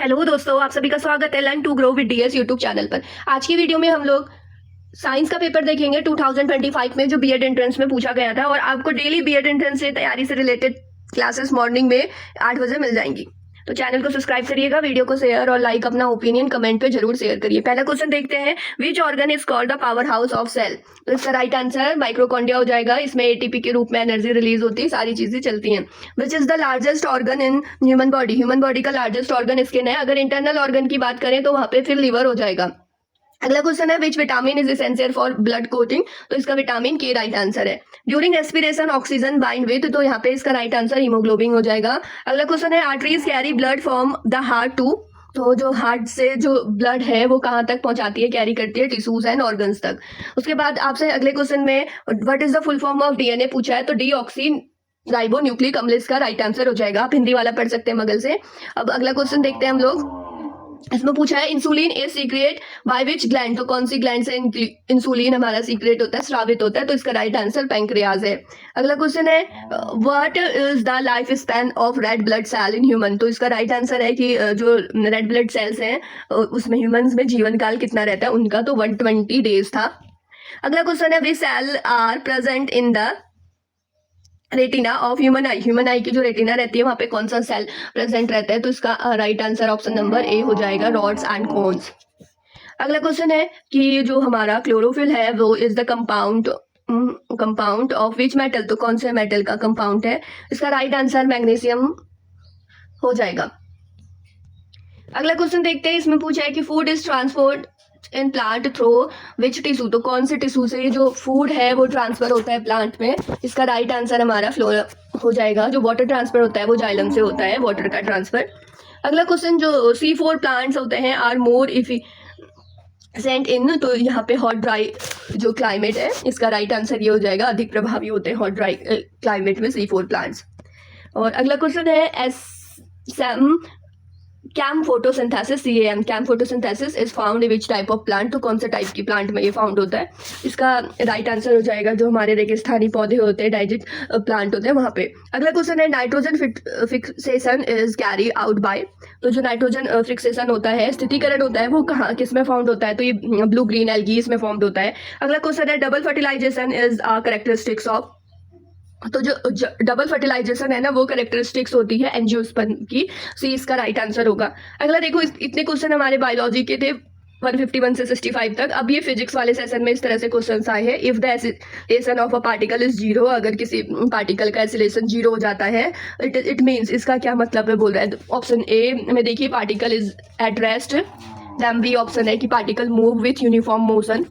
Hello दोस्तों, आप सभी का स्वागत है learn to grow with DS YouTube channel पर। आज की वीडियो में हम लोग साइंस का पेपर देखेंगे 2025 में, जो बीएड एंट्रेंस में पूछा गया था। और आपको डेली बीएड एंट्रेंस से तैयारी से रिलेटेड क्लासेस मॉर्निंग में 8 बजे मिल जाएंगी। तो चैनल को सब्सक्राइब करिएगा, वीडियो को शेयर और लाइक, अपना ओपिनियन कमेंट पे जरूर शेयर करिए। पहला क्वेश्चन देखते हैं, which organ is called the power house of cell. तो इसका राइट आंसर माइक्रोकॉन्ड्रिया हो जाएगा। इसमें एटीपी के रूप में एनर्जी रिलीज होती है, सारी चीजें चलती हैं। Which is the largest organ in human body. Human body का लार्जेस्ट ऑर्गन स्किन है। अगर इंटरनल ऑर्गन की बात करें तो वहां पे फिर लिवर हो जाएगा। अगला क्वेश्चन है, which vitamin is essential for blood coating. तो इसका विटामिन के राइट आंसर है। During respiration oxygen bind with, तो यहाँ पे इसका राइट आंसर हीमोग्लोबिन हो जाएगा। अगला क्वेश्चन है, arteries carry blood from the heart to. तो जो हार्ट से जो ब्लड है वो कहाँ तक पहुंचाती है, कैरी करती है, टिश्यूज एंड ऑर्गन्स तक। उसके बाद आपसे अगले क्वेश्चन में what is the full form of DNA पूछा है। तो डीऑक्सी राइबो न्यूक्लिक अम्ल इसका राइट आंसर हो जाएगा। आप हिंदी वाला पढ़ सकते हैं मगल से। अब अगला क्वेश्चन देखते हैं हम लोग। इसमें पूछा है, insulin is secret by which gland. तो कौन सी ग्लैंड से इंसुलिन हमारा सीक्रेट होता है, स्रावित होता है। तो इसका राइट आंसर पैंक्रियाज है। अगला क्वेश्चन है, what is the life span of red blood cell in human. तो इसका राइट आंसर है कि जो रेड ब्लड सेल्स हैं उसमें ह्यूमंस में जीवन काल कितना रहता है उनका, तो 120 डेज था। अगला क्वेश्चन है, which cell are present in the retina of human eye. Human eye की जो रेटिना रहती है वहां पे कौन सा सेल प्रेजेंट रहता है। तो इसका right answer option number A हो जाएगा, रॉड्स एंड कोन्स। अगला क्वेश्चन है कि जो हमारा क्लोरोफिल है वो is the compound of which metal. तो कौन से मेटल का कंपाउंड है। इसका राइट आंसर मैग्नीशियम हो जाएगा। अगला क्वेश्चन देखते हैं, इसमें पूछा है कि food is transport in plant through which tissue. तो कौन से टिश्यू से जो फूड है वो ट्रांसफर होता है प्लांट में। इसका राइट आंसर हमारा फ्लोरा हो जाएगा। जो वाटर ट्रांसफर होता है वो जाइलम से होता है, वाटर का ट्रांसफर। अगला क्वेश्चन, जो C4 प्लांट्स होते हैं आर मोर इफिशिएंट इन। तो यहाँ पे हॉट ड्राई जो क्लाइमेट है, इसका राइट आंसर ये हो जाएगा, अधिक प्रभावी होते हैं हॉट ड्राई क्लाइमेट में C4 प्लांट्स। और अगला क्वेश्चन है, CAM photosynthesis, CAM, CAM photosynthesis is found in which type of plant. तो कौन से टाइप की प्लांट में ये फाउंड होता है। इसका राइट आंसर हो जाएगा जो हमारे रेगिस्तानी पौधे होते हैं, डाइजेट प्लांट होते हैं वहां पे। अगला क्वेश्चन है, nitrogen fixation is carry out by. तो जो नाइट्रोजन फिक्सेशन होता है, स्थितीकरण होता है, वो कहाँ किस में फाउंड होता है। तो ये ब्लू ग्रीन एल्गी इसमें फाउंड होता है। अगला क्वेश्चन है, double fertilization is characteristics of. तो जो डबल फर्टिलाइजेशन है ना वो कैरेक्टरिस्टिक्स होती है एंजियोस्पर्म की। सी इसका राइट आंसर होगा। अगला देखो, इतने क्वेश्चन हमारे बायोलॉजी के थे 151 से 65 तक। अब ये फिजिक्स वाले सेशन में इस तरह से क्वेश्चंस आए हैं। If the acceleration of a particle is zero, अगर किसी पार्टिकल का एसिलेशन जीरो हो जाता है, इट मीन्स, इसका क्या मतलब है बोल रहा है। ऑप्शन ए में देखिए, particle is at rest. Then B option है कि particle move with uniform motion,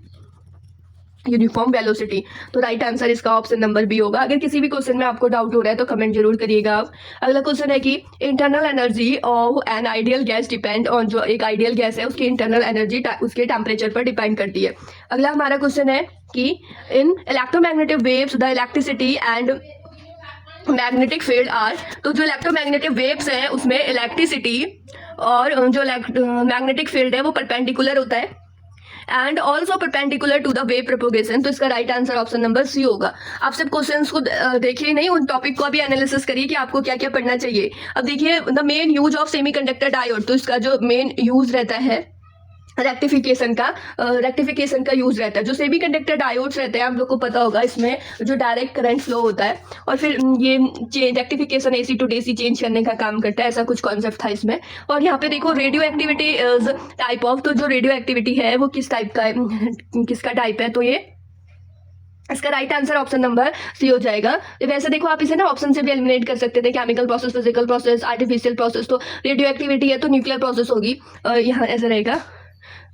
uniform velocity. तो राइट आंसर इसका ऑप्शन नंबर बी होगा। अगर किसी भी क्वेश्चन में आपको डाउट हो रहा है तो कमेंट जरूर करिएगा आप। अगला क्वेश्चन है कि internal energy of an ideal gas depend on. जो एक आइडियल गैस है उसकी इंटरनल एनर्जी उसके टेम्परेचर पर डिपेंड करती है। अगला हमारा क्वेश्चन है कि in electromagnetic waves the electricity and magnetic field are. तो जो इलेक्ट्रोमैग्नेटिक वेव्स हैं उसमें इलेक्ट्रिसिटी और जो मैग्नेटिक फील्ड है वो परपेंडिकुलर होता है and also perpendicular to the wave propagation. तो इसका right answer option number C होगा। आप सब क्वेश्चंस को देखिए नहीं, उन टॉपिक को अभी एनालिसिस करिए कि आपको क्या क्या पढ़ना चाहिए। अब देखिए, the main use of semiconductor diode. तो इसका जो मेन यूज रहता है रेक्टिफिकेशन का यूज रहता है। जो सेमीकंडक्टर डायोड्स रहते हैं आप लोग को पता होगा, इसमें जो डायरेक्ट करंट फ्लो होता है और फिर ये rectification AC to DC change करने का काम करता है। ऐसा कुछ कॉन्सेप्ट था इसमें। और यहाँ पे देखो, रेडियो एक्टिविटी टाइप ऑफ। तो जो रेडियो एक्टिविटी है वो किस टाइप का है, किसका टाइप है। तो ये इसका right answer option number C हो जाएगा। वैसे देखो, आप इसे ना ऑप्शन से भी एलिमिनेट कर सकते थे, chemical process, physical process, artificial process. तो रेडियो एक्टिविटी है तो न्यूक्लियर प्रोसेस होगी, यहाँ ऐसा रहेगा।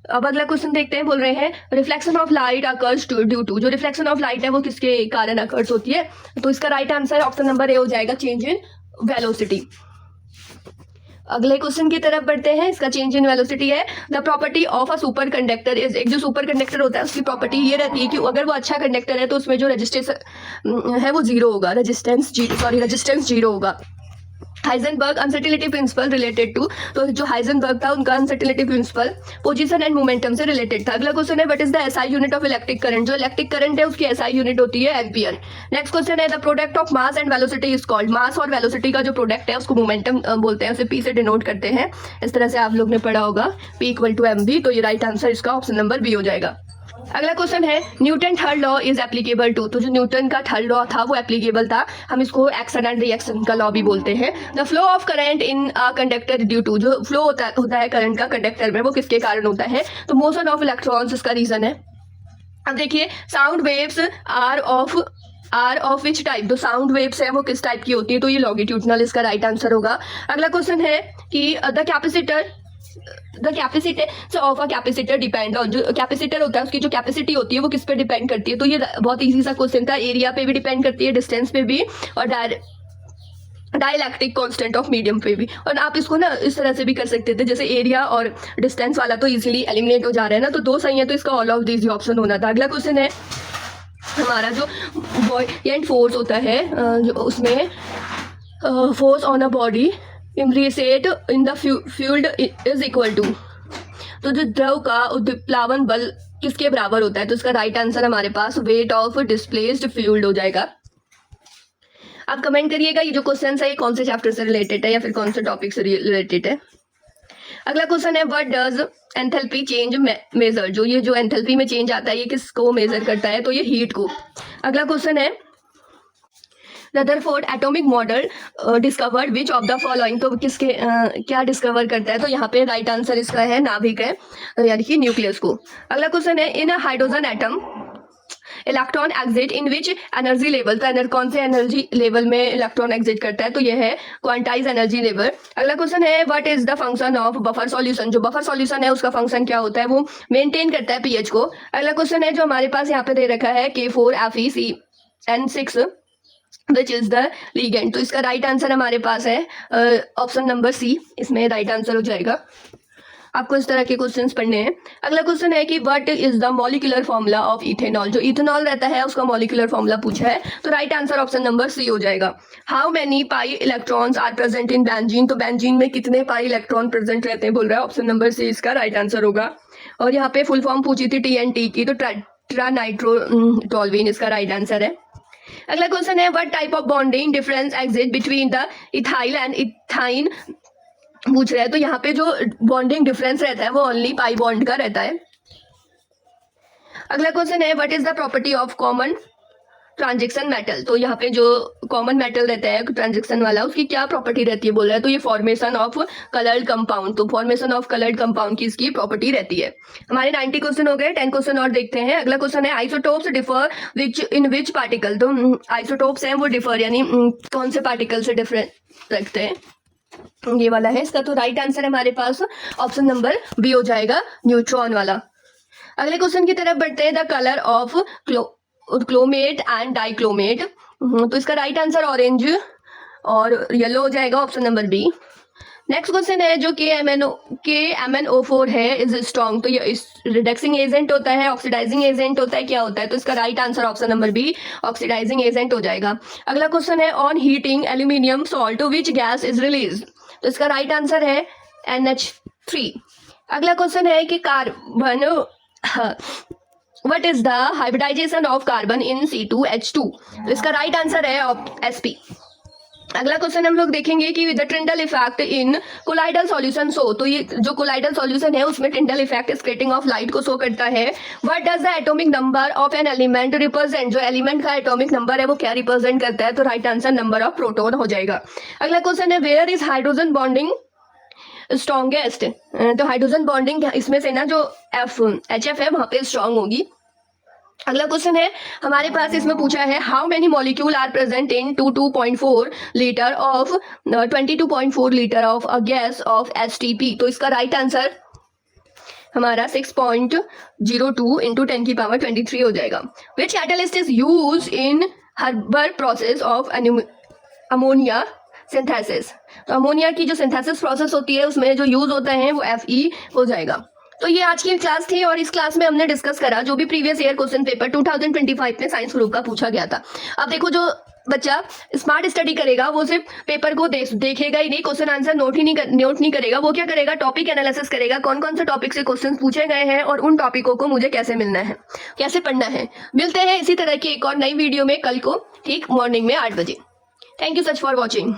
अब अगला क्वेश्चन देखते हैं, बोल रहे हैं reflection of light occurs due to. जो रिफ्लेक्शन ऑफ लाइट है वो किसके कारण अकर्स होती है। तो इसका right answer option number A हो जाएगा, चेंज इन वेलोसिटी। अगले क्वेश्चन की तरफ बढ़ते हैं। इसका चेंज इन वेलोसिटी है, the property of a super conductor is. एक जो सुपर कंडक्टर होता है उसकी प्रॉपर्टी ये रहती है कि अगर वो अच्छा कंडक्टर है तो उसमें जो रेजिस्टेंस है वो जीरो होगा, रेजिस्टेंस जीरो होगा। Heisenberg uncertainty principle related to, तो जो हाइजेनबर्ग था उनका uncertainty principle position and momentum से रिलेटेड था। अगला क्वेश्चन है what is the SI unit of electric current, जो इलेक्ट्रिक करंट है उसकी एसआई यूनिट होती है एम्पियर। नेक्स्ट क्वेश्चन है the product of mass and velocity is called, mass और वेलोसिटी का जो प्रोडक्ट है उसको मोमेंटम बोलते हैं, उसे पी से डिनोट करते हैं। इस तरह से आप लोग ने पढ़ा होगा P = mv, तो ये राइट आंसर इसका ऑप्शन नंबर बी हो जाएगा। अगला क्वेश्चन है Newton third law is applicable to, तो जो न्यूटन का थर्ड लॉ था वो एप्लीकेबल था, हम इसको एक्शन एंड रिएक्शन का लॉ भी बोलते हैं। The flow of current in a conductor due to, जो फ्लो होता है करंट का कंडक्टर में वो किसके कारण होता है, तो मोशन ऑफ इलेक्ट्रॉन्स इसका रीजन है। अब देखिए sound waves are of which type, तो साउंड वेव्स है वो किस टाइप की होती है, तो ये लॉन्गिट्यूडनल इसका राइट आंसर होगा। अगला क्वेश्चन है कि the capacitance of a capacitor depend on, जो कैपेसिटर होता है उसकी जो कैपेसिटी होती है वो किस पे डिपेंड करती है, तो ये बहुत इजी सा क्वेश्चन था, एरिया पे भी डिपेंड करती है, डिस्टेंस पे भी, और डाइलेक्ट्रिक कांस्टेंट ऑफ मीडियम पे भी। और आप इसको ना इस तरह से भी कर सकते थे, जैसे एरिया और डिस्टेंस वाला तो इजीली एलिमिनेट हो जा रहा है ना, तो दो सही है, तो इसका ऑल ऑफ दिस ऑप्शन होना था। अगला क्वेश्चन है हमारा जो बॉयएंट फोर्स होता है, जो उसमें force on a body immersed in the fluid is equal to, तो जो द्रव का उद्दीप्लावन बल किसके बराबर होता है, तो इसका राइट आंसर हमारे पास वेट ऑफ डिस्प्लेस्ड फ्लूइड हो जाएगा। आप कमेंट करिएगा ये जो क्वेश्चन है ये कौन से चैप्टर से रिलेटेड है या फिर कौन से टॉपिक से रिलेटेड है। अगला क्वेश्चन है what does enthalpy change measure, जो ये जो एंथैल्पी में चेंज आता है ये किसको मेजर करता है, तो ये हीट को। अगला क्वेश्चन है Rutherford atomic model discovered which of the following, तो किसके क्या डिस्कवर करता है, तो यहाँ पे राइट आंसर इसका है नाभिक है, यानी कि न्यूक्लियस को। अगला क्वेश्चन है in a hydrogen atom electron exist in which energy level, तो कौन से एनर्जी लेवल में इलेक्ट्रॉन एग्जिट करता है, तो यह है क्वांटाइज एनर्जी लेवल। अगला क्वेश्चन है what is the function of buffer solution, जो बफर सॉल्यूशन है उसका फंक्शन क्या होता है, वो मेंटेन करता है पीएच को। अगला क्वेश्चन है जो हमारे पास यहाँ पे दे रखा है K4FeCN6 which is the ligand, तो इसका राइट आंसर हमारे पास है ऑप्शन नंबर सी, इसमें राइट आंसर हो जाएगा। आपको इस तरह के क्वेश्चंस पढ़ने हैं। अगला क्वेश्चन है कि what is the molecular formula of ethanol, जो इथेनॉल रहता है उसका मॉलिक्यूलर फॉर्मूला पूछा है, तो right answer option number C हो जाएगा। How many pi electrons are present in benzene, तो बेंजीन में कितने पाई इलेक्ट्रॉन प्रेजेंट रहते हैं बोल रहा है, ऑप्शन नंबर सी इसका राइट आंसर होगा। और यहाँ पे फुल फॉर्म पूछी थी TNT की, तो टेट्रानाइट्रोटोल्यूएन इसका राइट आंसर है। अगला क्वेश्चन है what type of bonding difference exist between the ethyl and ethyne पूछ रहा है, तो यहाँ पे जो बॉन्डिंग डिफरेंस रहता है वो ओनली पाई बॉन्ड का रहता है। अगला क्वेश्चन है what is the property of common transaction metal, तो यहाँ पे जो कॉमन मेटल रहता है ट्रांजैक्शन वाला उसकी क्या प्रॉपर्टी रहती है बोल रहा है, तो ये फॉर्मेशन ऑफ कलर्ड कंपाउंड, तो फॉर्मेशन ऑफ कलर्ड कंपाउंड की इसकी प्रॉपर्टी रहती है। हमारे 90 क्वेश्चन हो गए, 10 क्वेश्चन और देखते हैं। अगला क्वेश्चन है isotopes differ in which particle, तो आइसोटोप्स हैं वो डिफर यानी कौन से पार्टिकल से डिफरेंट रखते हैं, ये वाला है इसका, तो राइट आंसर हमारे पास ऑप्शन नंबर बी हो जाएगा, न्यूट्रॉन वाला। अगले क्वेश्चन की तरफ बढ़ते हैं the colour of chromate and dichromate, तो इसका राइट आंसर ऑरेंज और येलो हो जाएगा, option number B. Next question है जो KMnO4 है इज स्ट्रॉन्ग, तो ये रिडक्सिंग एजेंट होता है, ऑक्सीडाइजिंग एजेंट होता है, क्या होता है, तो इसका right answer option number B oxidizing agent हो जाएगा। अगला क्वेश्चन है on heating aluminium salt which gas is release, तो इसका राइट आंसर है NH3। अगला क्वेश्चन है कि carbon what is the hybridization of carbon in C2H2, तो इसका राइट आंसर है SP। अगला क्वेश्चन हम लोग देखेंगे कि the Tyndall effect in colloidal solution show, तो ये जो कोलाइडल सॉल्यूशन है उसमें Tyndall effect scattering of light को शो करता है। What does the atomic number of an element represent, जो एलिमेंट का एटॉमिक नंबर है वो क्या रिप्रेजेंट करता है, तो right answer number of proton हो जाएगा। अगला क्वेश्चन है where is hydrogen bonding strongest, तो हाइड्रोजन बॉन्डिंग इसमें से ना जो HF है वहां पे स्ट्रॉन्ग होगी। अगला क्वेश्चन है हमारे पास इसमें पूछा है how many molecule are present in 22.4 litre of 22.4 litre of a gas of STP, तो इसका राइट आंसर हमारा 6.02 इंटू 10 की पावर 23 हो जाएगा। Which catalyst is use in Haber process of ammonia synthesis, तो अमोनिया की जो सिंथेसिस प्रोसेस होती है उसमें जो यूज होता है वो Fe हो जाएगा। तो ये आज की क्लास थी और इस क्लास में हमने डिस्कस करा जो भी प्रीवियस ईयर क्वेश्चन पेपर 2025 में साइंस ग्रुप का पूछा गया था। अब देखो जो बच्चा स्मार्ट स्टडी करेगा वो सिर्फ पेपर को देखेगा ही नहीं, क्वेश्चन आंसर नोट नहीं करेगा, वो क्या करेगा, टॉपिक एनालिसिस करेगा, कौन कौन से टॉपिक से क्वेश्चन पूछे गए हैं और उन टॉपिकों को मुझे कैसे मिलना है, कैसे पढ़ना है। मिलते हैं इसी तरह की एक और नई वीडियो में कल को ठीक मॉर्निंग में 8 बजे। Thank you such for watching.